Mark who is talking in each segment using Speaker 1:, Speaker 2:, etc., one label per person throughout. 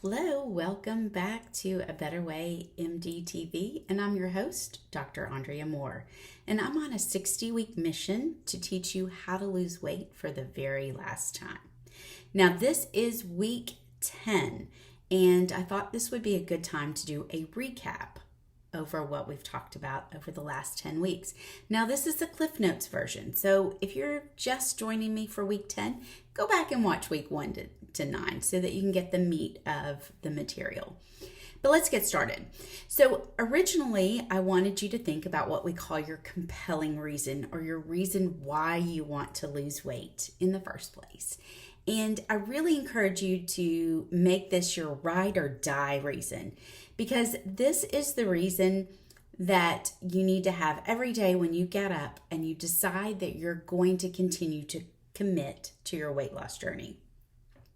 Speaker 1: Hello, welcome back to A Better Way MD TV, and I'm your host, Dr. Andrea Moore, and I'm on a 60-week mission to teach you how to lose weight for the very last time. Now, this is week 10, and I thought this would be a good time to do a recap over what we've talked about over the last 10 weeks. Now, this is the Cliff Notes version, so if you're just joining me for week 10, go back and watch week 1 to 9 so that you can get the meat of the material. But let's get started. So originally, I wanted you to think about what we call your compelling reason, or your reason why you want to lose weight in the first place. And I really encourage you to make this your ride or die reason, because this is the reason that you need to have every day when you get up and you decide that you're going to continue to commit to your weight loss journey.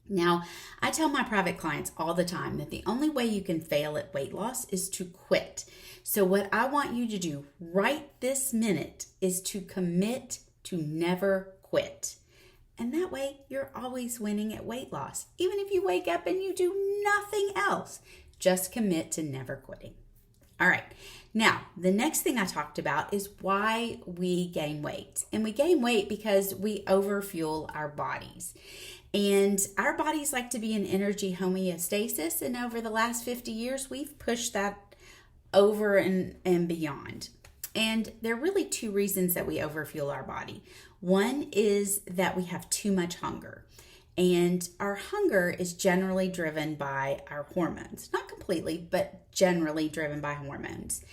Speaker 1: Now, I tell my private clients all the time that the only way you can fail at weight loss is to quit. So what I want you to do right this minute is to commit to never quit. And that way you're always winning at weight loss. Even if you wake up and you do nothing else, just commit to never quitting. All right. Now, the next thing I talked about is why we gain weight. And we gain weight because we overfuel our bodies. And our bodies like to be in energy homeostasis. And over the last 50 years, we've pushed that over and beyond. And there are really two reasons that we overfuel our body. One is that we have too much hunger. And our hunger is generally driven by our hormones. Not completely, but generally driven by hormones.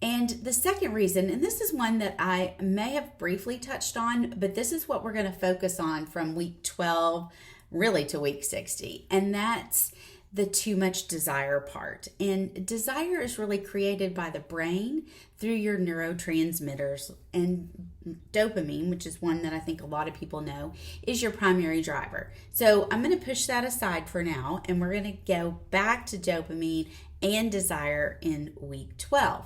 Speaker 1: And the second reason, and this is one that I may have briefly touched on, but this is what we're going to focus on from week 12 really to week 60. And that's the too much desire part. And desire is really created by the brain through your neurotransmitters, and dopamine, which is one that I think a lot of people know, is your primary driver. So I'm going to push that aside for now, and we're going to go back to dopamine and desire in week 12.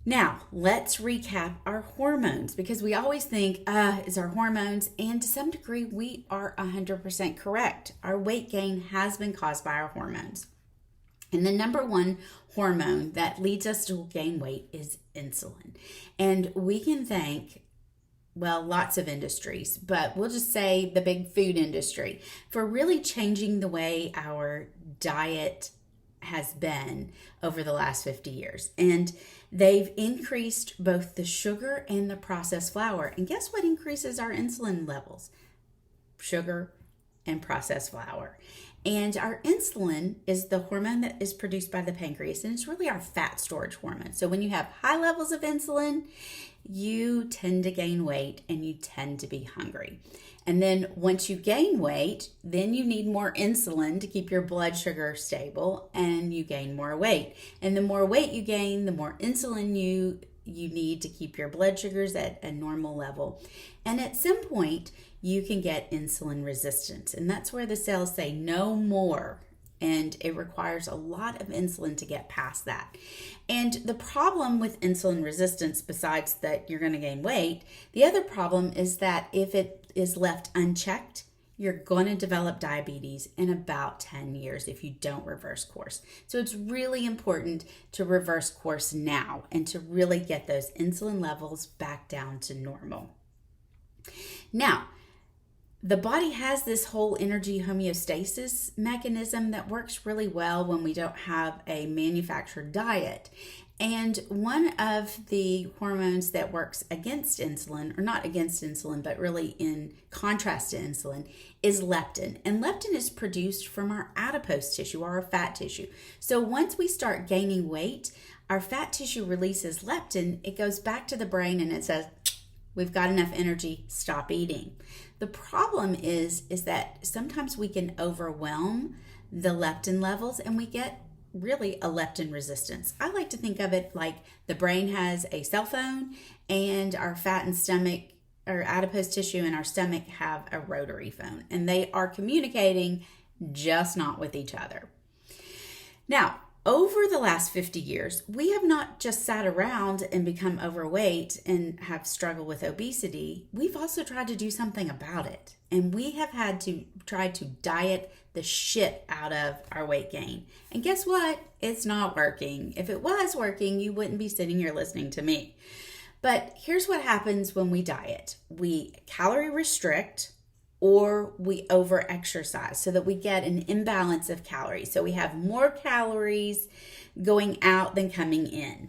Speaker 1: Now, let's recap our hormones, because we always think, it's our hormones, and to some degree, we are 100% correct. Our weight gain has been caused by our hormones. And the number one hormone that leads us to gain weight is insulin. And we can thank, well, lots of industries, but we'll just say the big food industry for really changing the way our diet has been over the last 50 years. And they've increased both the sugar and the processed flour. And guess what increases our insulin levels? Sugar and processed flour. And our insulin is the hormone that is produced by the pancreas, and it's really our fat storage hormone. So when you have high levels of insulin, you tend to gain weight and you tend to be hungry. And then once you gain weight, then you need more insulin to keep your blood sugar stable, and you gain more weight. And the more weight you gain, the more insulin you need to keep your blood sugars at a normal level. And at some point, you can get insulin resistance. And that's where the cells say no more. And it requires a lot of insulin to get past that. And the problem with insulin resistance, besides that you're going to gain weight, the other problem is that if it is left unchecked, you're going to develop diabetes in about 10 years if you don't reverse course. So it's really important to reverse course now and to really get those insulin levels back down to normal. Now, the body has this whole energy homeostasis mechanism that works really well when we don't have a manufactured diet. And one of the hormones that works against insulin, or not against insulin, but really in contrast to insulin, is leptin. And leptin is produced from our adipose tissue, or our fat tissue. So once we start gaining weight, our fat tissue releases leptin. It goes back to the brain and it says, we've got enough energy, stop eating. The problem is that sometimes we can overwhelm the leptin levels and we get really a leptin resistance. I like to think of it like the brain has a cell phone and our fat and stomach, or adipose tissue in our stomach, have a rotary phone, and they are communicating, just not with each other. Now, over the last 50 years, we have not just sat around and become overweight and have struggled with obesity. We've also tried to do something about it. And we have had to try to diet the shit out of our weight gain. And guess what? It's not working. If it was working, you wouldn't be sitting here listening to me. But here's what happens when we diet. We calorie restrict, or we over exercise so that we get an imbalance of calories. So we have more calories going out than coming in.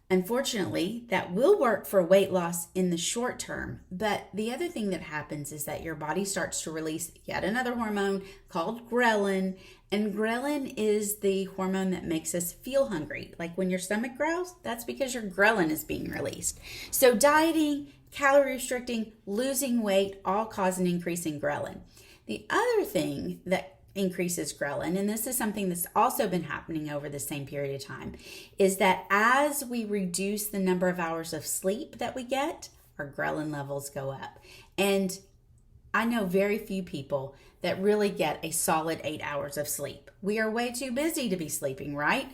Speaker 1: Unfortunately, that will work for weight loss in the short term. But the other thing that happens is that your body starts to release yet another hormone called ghrelin. And ghrelin is the hormone that makes us feel hungry. Like when your stomach growls, that's because your ghrelin is being released. So dieting, calorie restricting, losing weight, all cause an increase in ghrelin. The other thing that increases ghrelin, and this is something that's also been happening over the same period of time, is that as we reduce the number of hours of sleep that we get, our ghrelin levels go up. And I know very few people that really get a solid 8 hours of sleep. We are way too busy to be sleeping, right?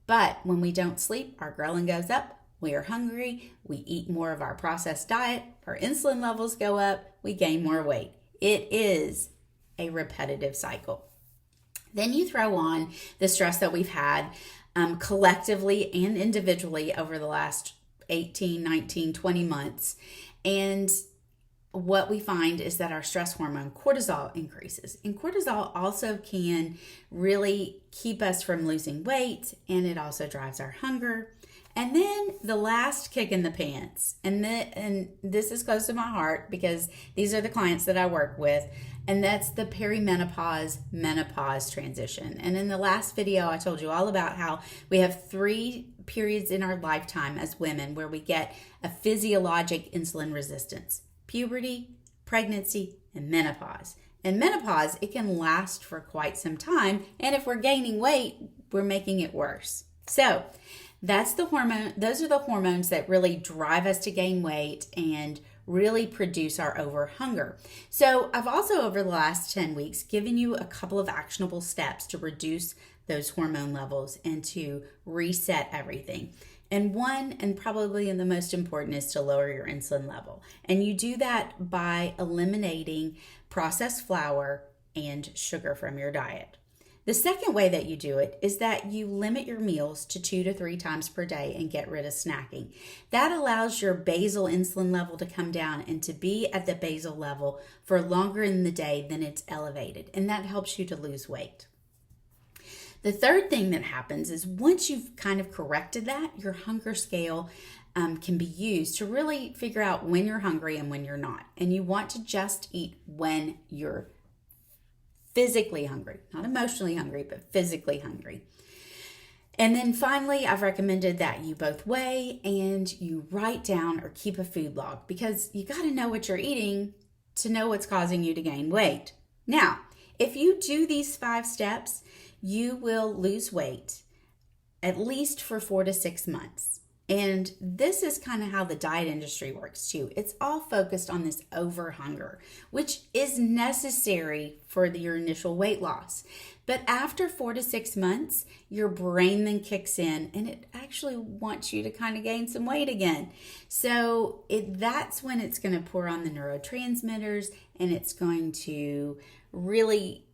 Speaker 1: But when we don't sleep, our ghrelin goes up. We are hungry, we eat more of our processed diet, our insulin levels go up, we gain more weight. It is a repetitive cycle. Then you throw on the stress that we've had collectively and individually over the last 18, 19, 20 months. And what we find is that our stress hormone, cortisol, increases. And cortisol also can really keep us from losing weight, and it also drives our hunger. And then the last kick in the pants, and this is close to my heart because these are the clients that I work with, and that's the perimenopause, menopause transition. And in the last video, I told you all about how we have 3 periods in our lifetime as women where we get a physiologic insulin resistance: puberty, pregnancy, and menopause. And menopause, it can last for quite some time, and if we're gaining weight, we're making it worse. So that's the hormone. Those are the hormones that really drive us to gain weight and really produce our over hunger. So I've also, over the last 10 weeks, given you a couple of actionable steps to reduce those hormone levels and to reset everything. And one, and probably the most important, is to lower your insulin level. And you do that by eliminating processed flour and sugar from your diet. The second way that you do it is that you limit your meals to 2 to 3 times per day and get rid of snacking. That allows your basal insulin level to come down and to be at the basal level for longer in the day than it's elevated. And that helps you to lose weight. The third thing that happens is once you've kind of corrected that, your hunger scale can be used to really figure out when you're hungry and when you're not. And you want to just eat when you're physically hungry, not emotionally hungry, but physically hungry. And then finally, I've recommended that you both weigh and you write down or keep a food log, because you got to know what you're eating to know what's causing you to gain weight. Now, if you do these 5 steps, you will lose weight at least for 4 to 6 months. And this is kind of how the diet industry works too. It's all focused on this over hunger, which is necessary for your initial weight loss. But after 4 to 6 months, your brain then kicks in and it actually wants you to kind of gain some weight again. So that's when it's going to pour on the neurotransmitters, and it's going to really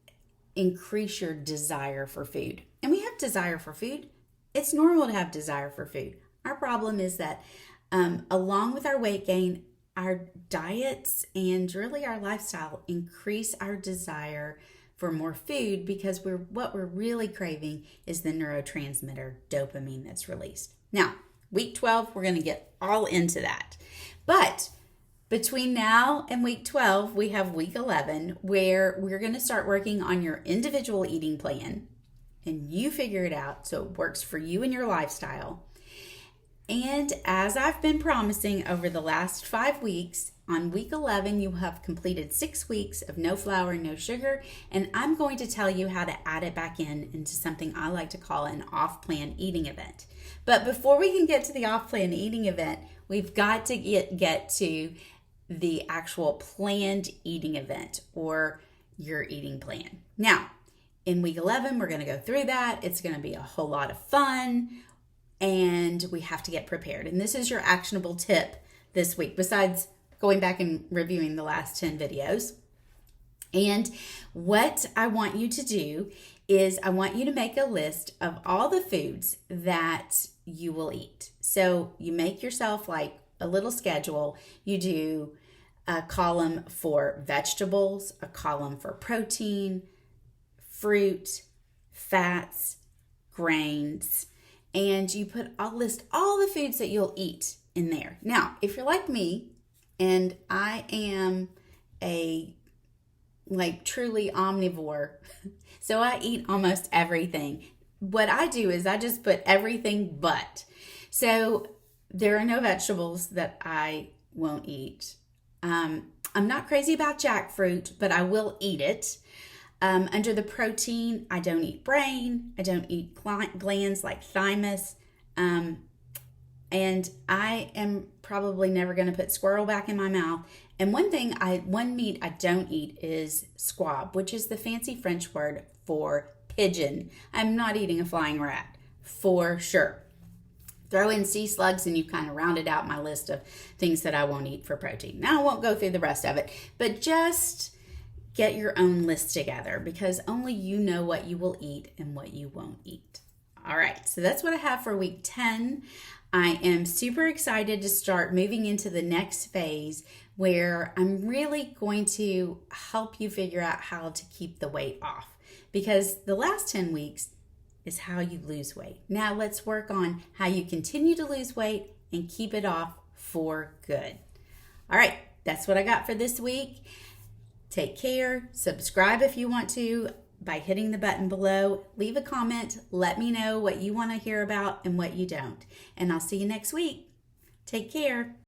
Speaker 1: increase your desire for food. And we have desire for food. It's normal to have desire for food. Our problem is that along with our weight gain, our diets and really our lifestyle increase our desire for more food, because what we're really craving is the neurotransmitter dopamine that's released. Now, week 12, we're going to get all into that. But between now and week 12, we have week 11, where we're going to start working on your individual eating plan, and you figure it out so it works for you and your lifestyle. And as I've been promising over the last 5 weeks, on week 11, you have completed 6 weeks of no flour, no sugar, and I'm going to tell you how to add it back into something I like to call an off-plan eating event. But before we can get to the off-plan eating event, we've got to get to the actual planned eating event or your eating plan. Now, In week 11, we're going to go through that. It's going to be a whole lot of fun, and we have to get prepared. And this is your actionable tip this week, besides going back and reviewing the last 10 videos. And what I want you to do is I want you to make a list of all the foods that you will eat. So you make yourself like a little schedule. You do a column for vegetables, a column for protein, fruit, fats, grains, and you list all the foods that you'll eat in there. Now, if you're like me, and I am truly omnivore, so I eat almost everything. What I do is I just put everything but. So there are no vegetables that I won't eat. I'm not crazy about jackfruit, but I will eat it. Under the protein, I don't eat brain. I don't eat glands like thymus. And I am probably never going to put squirrel back in my mouth. And one meat I don't eat is squab, which is the fancy French word for pigeon. I'm not eating a flying rat, for sure. Throw in sea slugs and you kind of rounded out my list of things that I won't eat for protein. Now I won't go through the rest of it, but just get your own list together because only you know what you will eat and what you won't eat. All right, so that's what I have for week 10. I am super excited to start moving into the next phase where I'm really going to help you figure out how to keep the weight off because the last 10 weeks is how you lose weight. Now let's work on how you continue to lose weight and keep it off for good. All right, that's what I got for this week. Take care. Subscribe if you want to by hitting the button below. Leave a comment. Let me know what you want to hear about and what you don't. And I'll see you next week. Take care.